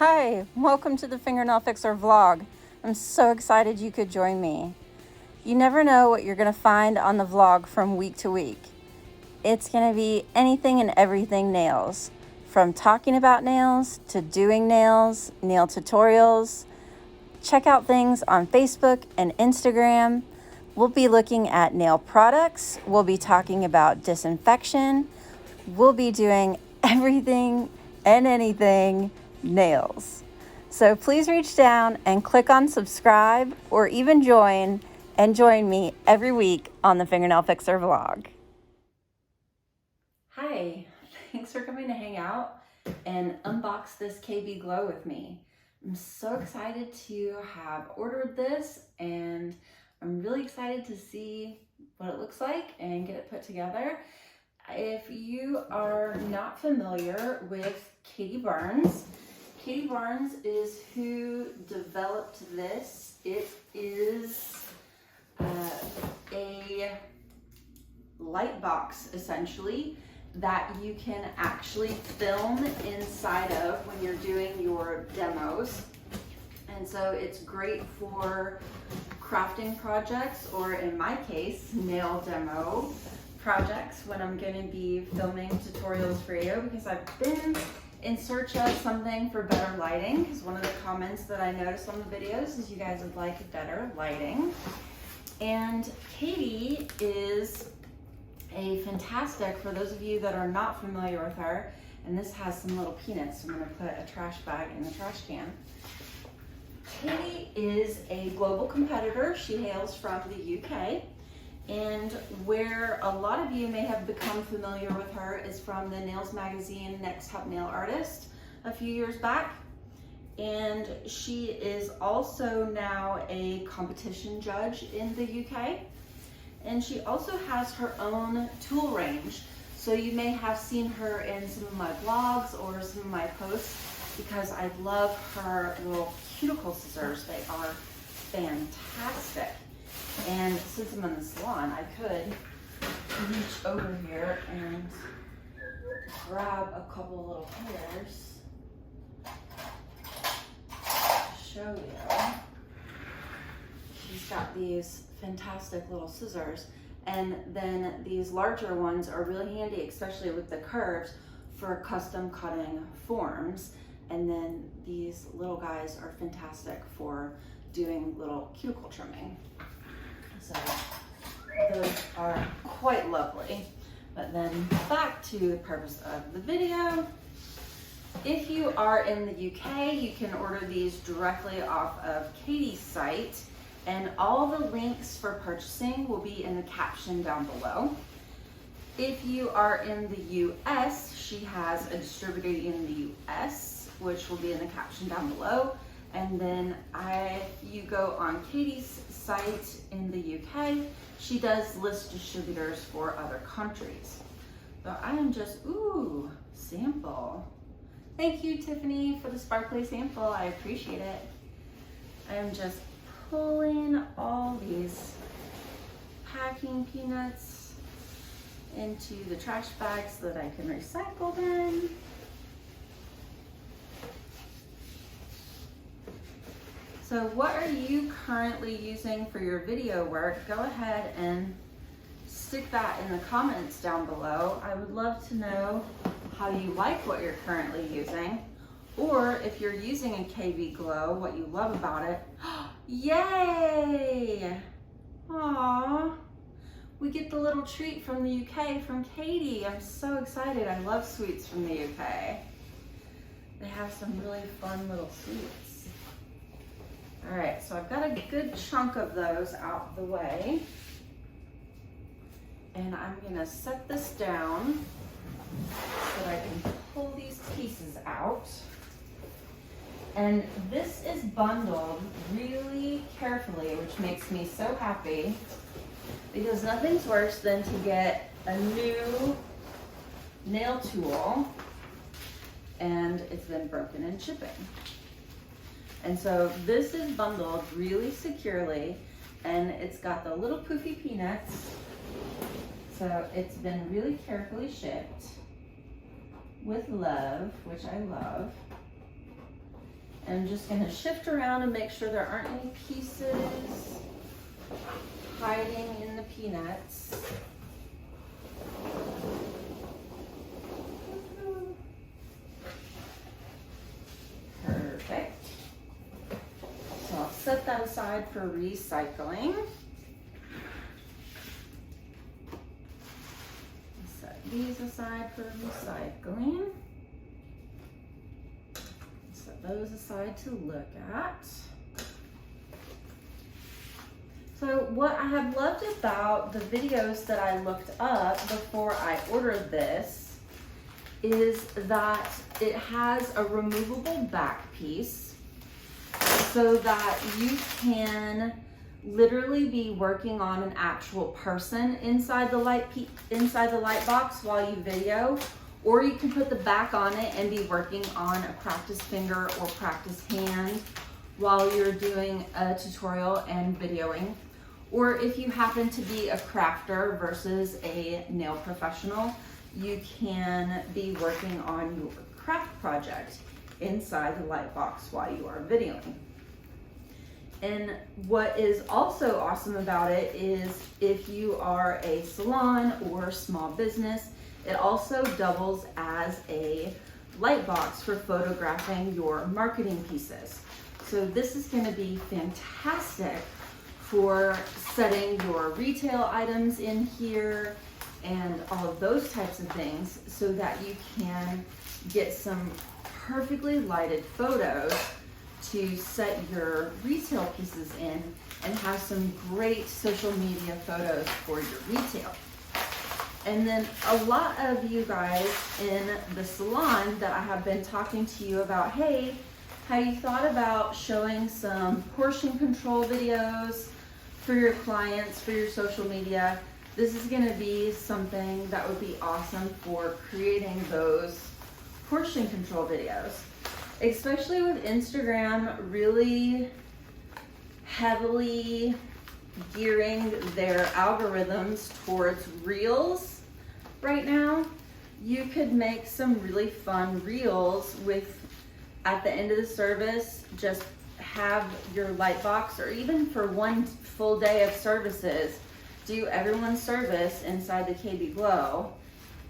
Hi, welcome to the FingerNailFixer vlog. I'm so excited you could join me. You never know what you're going to find on the vlog from week to week. It's going to be anything and everything nails, from talking about nails to doing nails, nail tutorials. Check out things on Facebook and Instagram. We'll be looking at nail products. We'll be talking about disinfection. We'll be doing everything and anything nails. So please reach down and click on subscribe or even join me every week on the FingerNailFixer vlog. Hi, thanks for coming to hang out and unbox this KB Glow with me. I'm so excited to have ordered this, and I'm really excited to see what it looks like and get it put together. If you are not familiar with Katie Barnes is who developed this. It is a light box, essentially, that you can actually film inside of when you're doing your demos. And so it's great for crafting projects, or in my case, nail demo projects when I'm going to be filming tutorials for you, because I've been in search of something for better lighting, because one of the comments that I noticed on the videos is you guys would like better lighting. And Katie is a fantastic, for those of you that are not familiar with her, and this has some little peanuts, so I'm going to put a trash bag in the trash can. Katie is a global competitor. She hails from the UK. And where a lot of you may have become familiar with her is from the Nails magazine Next Top Nail Artist a few years back. And she is also now a competition judge in the UK. And she also has her own tool range. So you may have seen her in some of my blogs or some of my posts, because I love her little cuticle scissors. They are fantastic. And since I'm in the salon, I could reach over here and grab a couple little hairs to show you. She's got these fantastic little scissors, and then these larger ones are really handy, especially with the curves, for custom cutting forms. And then these little guys are fantastic for doing little cuticle trimming. So those are quite lovely. But then back to the purpose of the video. If you are in the UK, you can order these directly off of Katie's site, and all the links for purchasing will be in the caption down below. If you are in the US, she has a distributor in the US, which will be in the caption down below. And then you go on Katie's site in the UK, she does list distributors for other countries. So I am just, ooh, sample. Thank you, Tiffany, for the sparkly sample. I appreciate it. I am just pulling all these packing peanuts into the trash bags so that I can recycle them. So what are you currently using for your video work? Go ahead and stick that in the comments down below. I would love to know how you like what you're currently using, or if you're using a KB Glow, what you love about it. Yay! Aww. We get the little treat from the UK from Katie. I'm so excited. I love sweets from the UK. They have some really fun little sweets. All right, so I've got a good chunk of those out the way. And I'm gonna set this down so that I can pull these pieces out. And this is bundled really carefully, which makes me so happy, because nothing's worse than to get a new nail tool and it's been broken in shipping. And so this is bundled really securely, and it's got the little poofy peanuts. So it's been really carefully shipped with love, which I love. I'm just going to shift around and make sure there aren't any pieces hiding in the peanuts. Perfect. So I'll set that aside for recycling. Set these aside for recycling. Set those aside to look at. So what I have loved about the videos that I looked up before I ordered this is that it has a removable back piece so that you can literally be working on an actual person inside the light box while you video, or you can put the back on it and be working on a practice finger or practice hand while you're doing a tutorial and videoing. Or if you happen to be a crafter versus a nail professional, you can be working on your craft project inside the light box while you are videoing. And what is also awesome about it is if you are a salon or small business, it also doubles as a light box for photographing your marketing pieces. So this is going to be fantastic for setting your retail items in here and all of those types of things so that you can get some perfectly lighted photos to set your retail pieces in and have some great social media photos for your retail. And then a lot of you guys in the salon that I have been talking to you about, hey, have you thought about showing some portion control videos for your clients, for your social media? This is going to be something that would be awesome for creating those portion control videos, especially with Instagram really heavily gearing their algorithms towards reels right now. You could make some really fun reels with, at the end of the service, just have your light box, or even for one full day of services, do everyone's service inside the KB Glow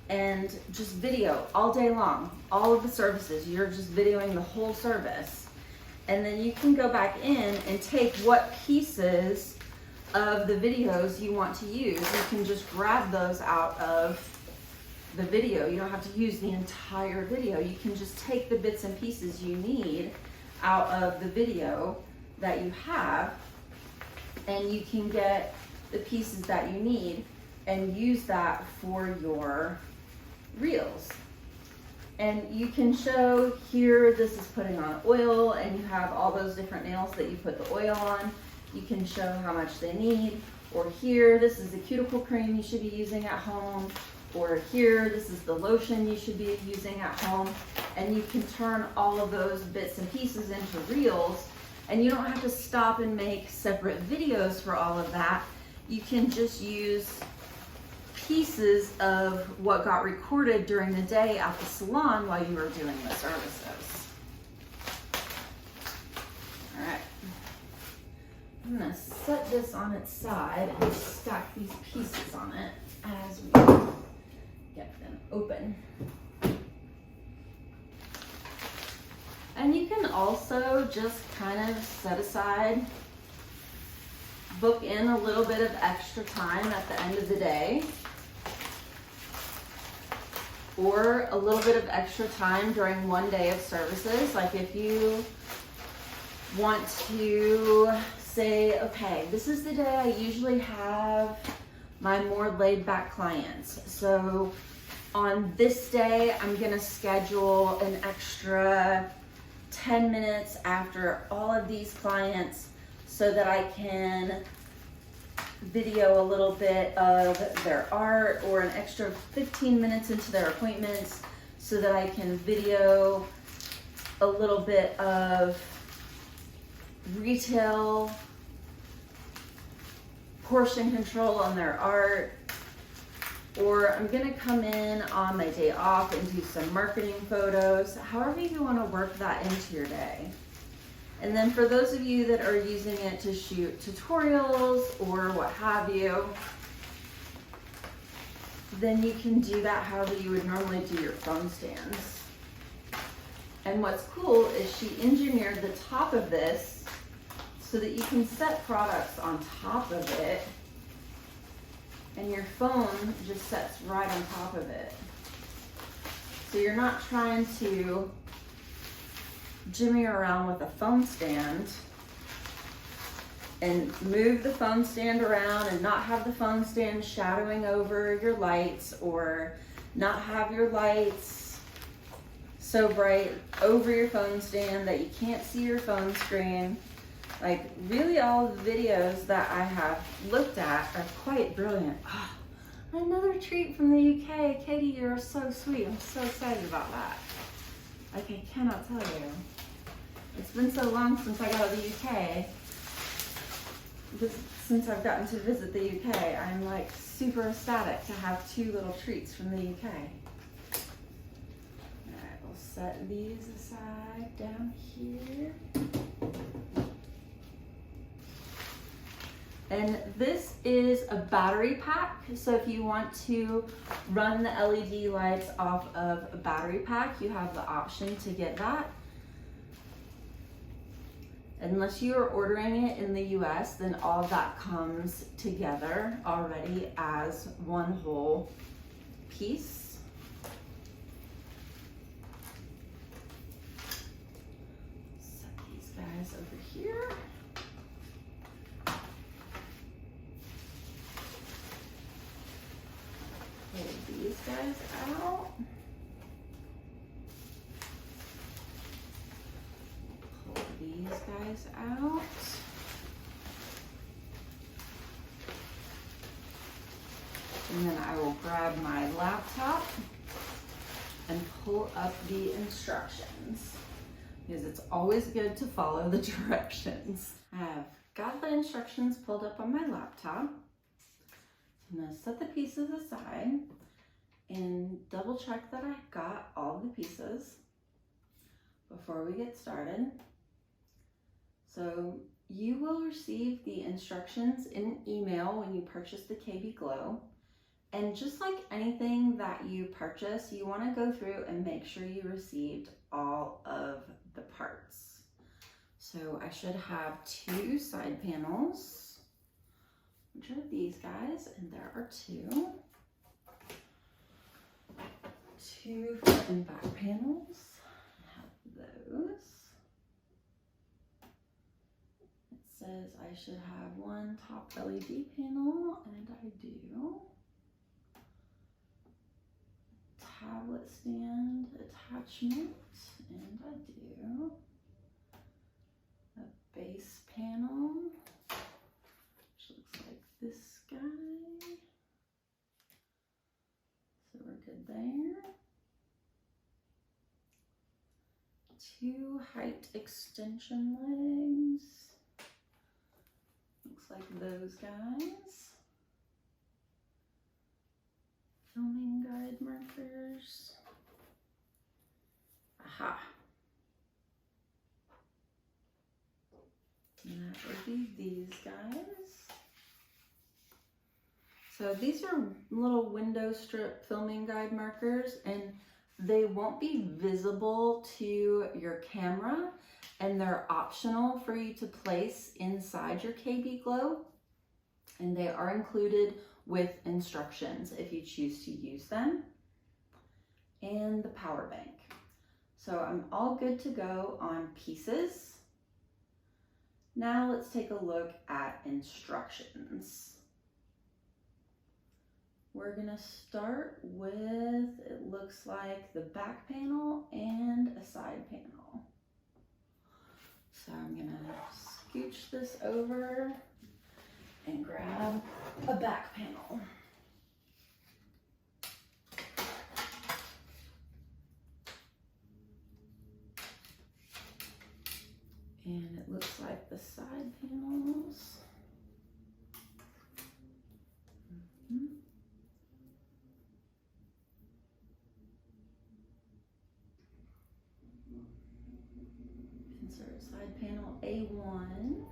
and just video all day long, all of the services. You're just videoing the whole service. And then you can go back in and take what pieces of the videos you want to use. You can just grab those out of the video. You don't have to use the entire video. You can just take the bits and pieces you need out of the video that you have, and you can get the pieces that you need and use that for your reels. And you can show here, this is putting on oil, and you have all those different nails that you put the oil on. You can show how much they need. Or here, this is the cuticle cream you should be using at home. Or here, this is the lotion you should be using at home. And you can turn all of those bits and pieces into reels, and you don't have to stop and make separate videos for all of that. You can just use pieces of what got recorded during the day at the salon while you were doing the services. All right, I'm gonna set this on its side and stack these pieces on it as we get them open. And you can also just kind of set aside, book in a little bit of extra time at the end of the day, or a little bit of extra time during one day of services. Like if you want to say, okay, this is the day I usually have my more laid back clients. So on this day, I'm gonna schedule an extra 10 minutes after all of these clients so that I can video a little bit of their art, or an extra 15 minutes into their appointments so that I can video a little bit of retail portion control on their art. Or I'm gonna come in on my day off and do some marketing photos. However you wanna work that into your day. And then for those of you that are using it to shoot tutorials or what have you, then you can do that however you would normally do your phone stands. And what's cool is she engineered the top of this so that you can set products on top of it, and your phone just sets right on top of it. So you're not trying to jimmy around with a phone stand and move the phone stand around and not have the phone stand shadowing over your lights, or not have your lights so bright over your phone stand that you can't see your phone screen. Like, really all the videos that I have looked at are quite brilliant. Oh, another treat from the UK. Katie, you're so sweet. I'm so excited about that. Like, I cannot tell you. It's been so long since I got to the UK. Since I've gotten to visit the UK, I'm like super ecstatic to have 2 little treats from the UK. Alright, we'll set these aside down here. And this is a battery pack. So if you want to run the LED lights off of a battery pack, you have the option to get that. Unless you are ordering it in the US, then all of that comes together already as one whole piece. Set these guys over here. Pull these guys out. These guys out. And then I will grab my laptop and pull up the instructions, because it's always good to follow the directions. I've got the instructions pulled up on my laptop. I'm going to set the pieces aside and double check that I got all the pieces before we get started. So you will receive the instructions in an email when you purchase the KB Glow. And just like anything that you purchase, you want to go through and make sure you received all of the parts. So I should have 2 side panels, which are these guys, and there are 2. 2 front and back panels. I have those. Says I should have 1 top LED panel, and I do. Tablet stand attachment, and I do. A base panel, which looks like this guy. So we're good there. 2 height extension legs. Looks like those guys. Filming guide markers. Aha. And that would be these guys. So these are little window strip filming guide markers, and they won't be visible to your camera, and they're optional for you to place inside your KB Glow, and they are included with instructions if you choose to use them, and the power bank. So I'm all good to go on pieces. Now let's take a look at instructions. We're gonna start with, it looks like the back panel and a side panel. So I'm gonna scooch this over and grab a back panel. And it looks like the side panels. Insert side panel A1.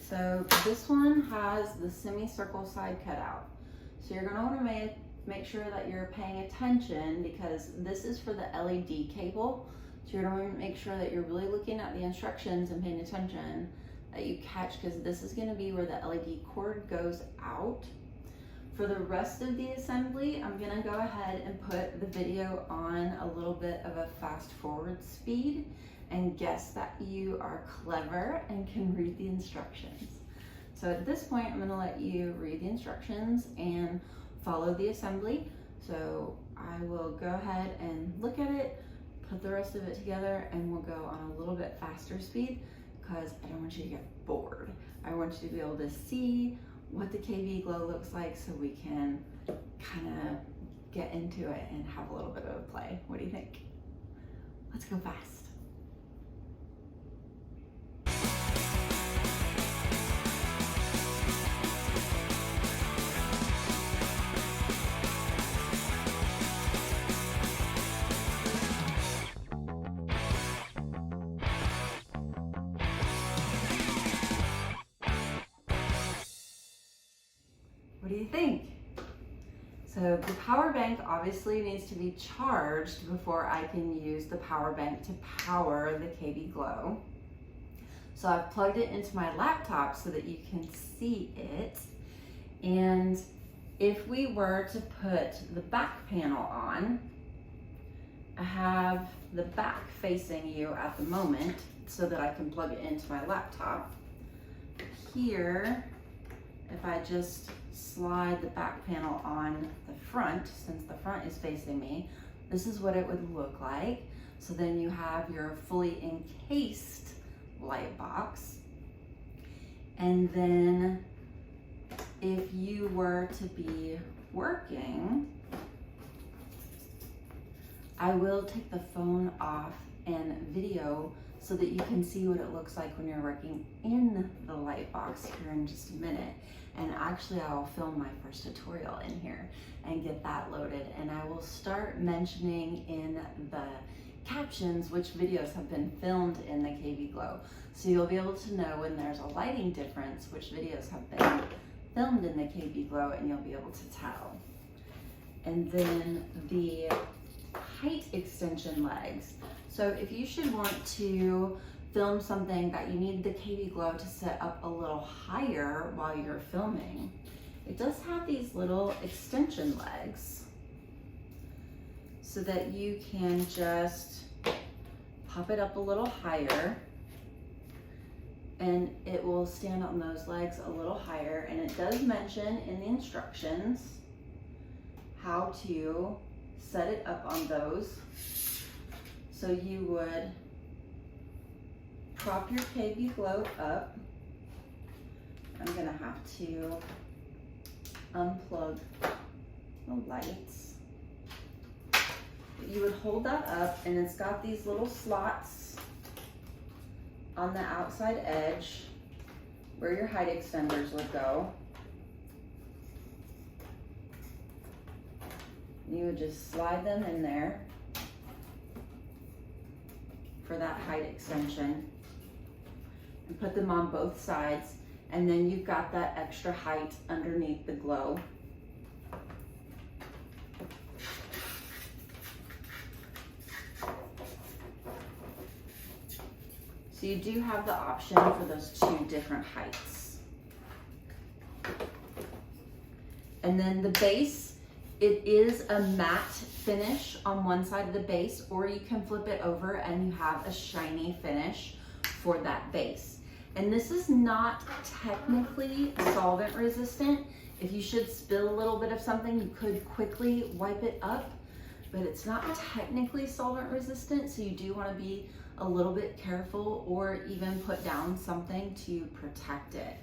So this one has the semicircle side cut out. So you're gonna wanna make sure that you're paying attention, because this is for the LED cable. So you're gonna wanna make sure that you're really looking at the instructions and paying attention that you catch, because this is gonna be where the LED cord goes out. For the rest of the assembly, I'm gonna go ahead and put the video on a little bit of a fast forward speed and guess that you are clever and can read the instructions. So at this point, I'm gonna let you read the instructions and follow the assembly. So I will go ahead and look at it, put the rest of it together, and we'll go on a little bit faster speed, because I don't want you to get bored. I want you to be able to see what the KB Glow looks like, so we can kind of get into it and have a little bit of a play. What do you think? Let's go fast. What do you think? So the power bank obviously needs to be charged before I can use the power bank to power the KB Glow. So I've plugged it into my laptop so that you can see it. And if we were to put the back panel on, I have the back facing you at the moment so that I can plug it into my laptop. Here, if I just slide the back panel on the front, since the front is facing me, this is what it would look like. So then you have your fully encased light box. And then if you were to be working, I will take the phone off and video so that you can see what it looks like when you're working in the light box here in just a minute. And actually I will film my first tutorial in here and get that loaded. And I will start mentioning in the captions which videos have been filmed in the KB Glow. So you'll be able to know when there's a lighting difference, which videos have been filmed in the KB Glow, and you'll be able to tell. And then the height extension legs. So if you should want to film something that you need the KB Glow to set up a little higher while you're filming, it does have these little extension legs so that you can just pop it up a little higher, and it will stand on those legs a little higher. And it does mention in the instructions how to set it up on those. So you would prop your KB Glow up. I'm gonna have to unplug the lights. But you would hold that up, and it's got these little slots on the outside edge where your height extenders would go. You would just slide them in there for that height extension and put them on both sides, and then you've got that extra height underneath the glow. So you do have the option for those two different heights. And then the base, it is a matte finish on one side of the base, or you can flip it over and you have a shiny finish for that base. And this is not technically solvent resistant. If you should spill a little bit of something, you could quickly wipe it up, but it's not technically solvent resistant, so you do want to be a little bit careful, or even put down something to protect it.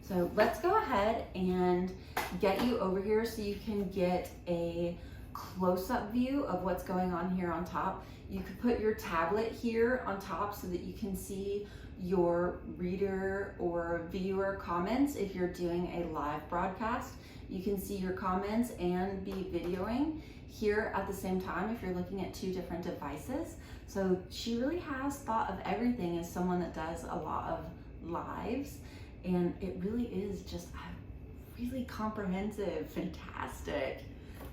So let's go ahead and get you over here so you can get a close-up view of what's going on here on top. You could put your tablet here on top so that you can see your reader or viewer comments if you're doing a live broadcast. You can see your comments and be videoing here at the same time if you're looking at two different devices. So she really has thought of everything as someone that does a lot of lives, and it really is just a really comprehensive, fantastic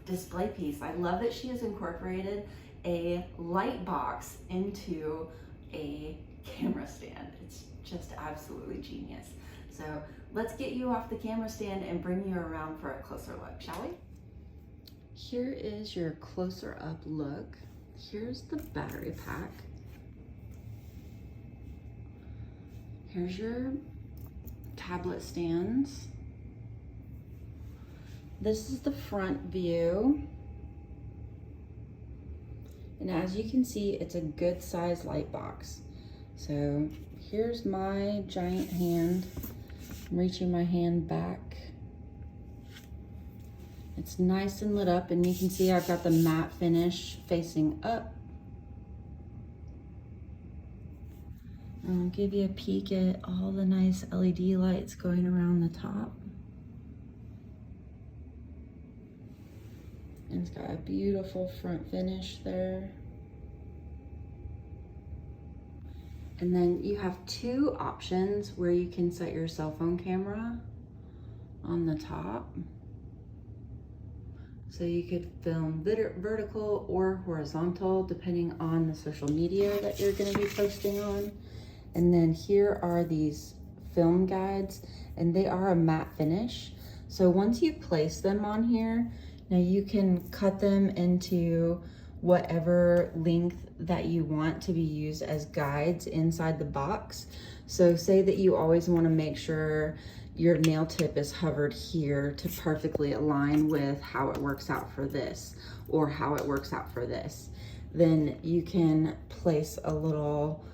display piece. I love that she has incorporated a light box into a camera stand. It's just absolutely genius. So let's get you off the camera stand and bring you around for a closer look, shall we? Here is your closer up look. Here's the battery pack. Here's your tablet stands. This is the front view. And as you can see, it's a good size light box. So here's my giant hand. I'm reaching my hand back. It's nice and lit up, and you can see I've got the matte finish facing up. I'll give you a peek at all the nice LED lights going around the top. And it's got a beautiful front finish there. And then you have two options where you can set your cell phone camera on the top. So you could film vertical or horizontal, depending on the social media that you're gonna be posting on. And then here are these film guides, and they are a matte finish. So once you place them on here, now you can cut them into whatever length that you want to be used as guides inside the box. So say that you always want to make sure your nail tip is hovered here to perfectly align with how it works out for this, or how it works out for this. Then you can place a little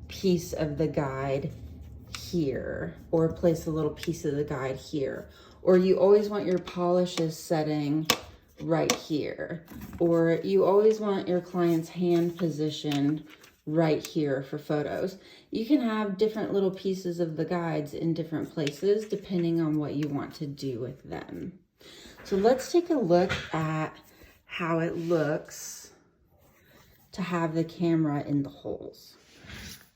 piece of the guide here, or place a little piece of the guide here. Or you always want your polishes setting right here, or you always want your client's hand positioned right here for photos. You can have different little pieces of the guides in different places depending on what you want to do with them. So let's take a look at how it looks to have the camera in the holes.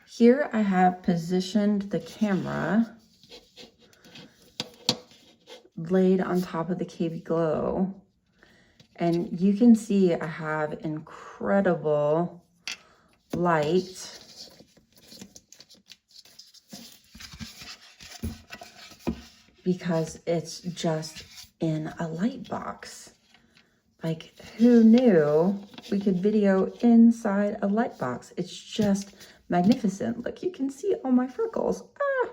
Here I have positioned the camera laid on top of the KB Glow. And you can see I have incredible light because it's just in a light box. Like, who knew we could video inside a light box? It's just magnificent. Look, you can see all my freckles. Ah!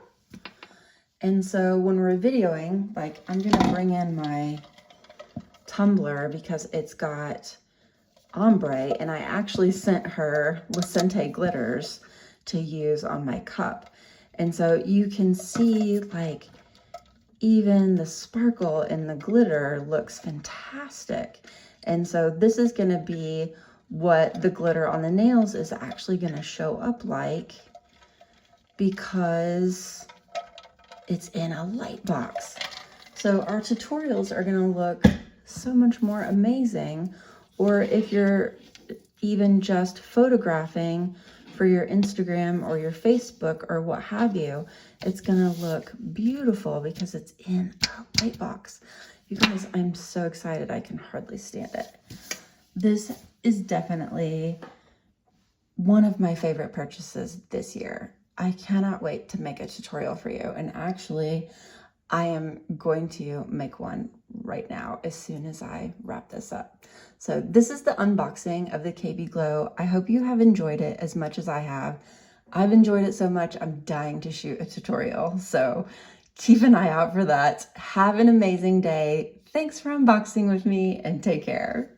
And so when we're videoing, like, I'm gonna bring in my tumbler because it's got ombre, and I actually sent her Lucente glitters to use on my cup. And so you can see, like, even the sparkle in the glitter looks fantastic. And so this is going to be what the glitter on the nails is actually going to show up like, because it's in a light box. So our tutorials are going to look so much more amazing. Or if you're even just photographing for your Instagram or your Facebook or what have you, it's gonna look beautiful because it's in a light box. You guys, I'm so excited. I can hardly stand it. This is definitely one of my favorite purchases this year. I cannot wait to make a tutorial for you. And actually, I am going to make one right now as soon as I wrap this up. So this is the unboxing of the KB Glow. I hope you have enjoyed it as much as I have. I've enjoyed it so much, I'm dying to shoot a tutorial. So keep an eye out for that. Have an amazing day. Thanks for unboxing with me, and take care.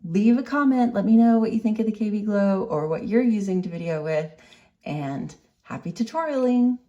Leave a comment. Let me know what you think of the KB Glow or what you're using to video with, and happy tutorialing.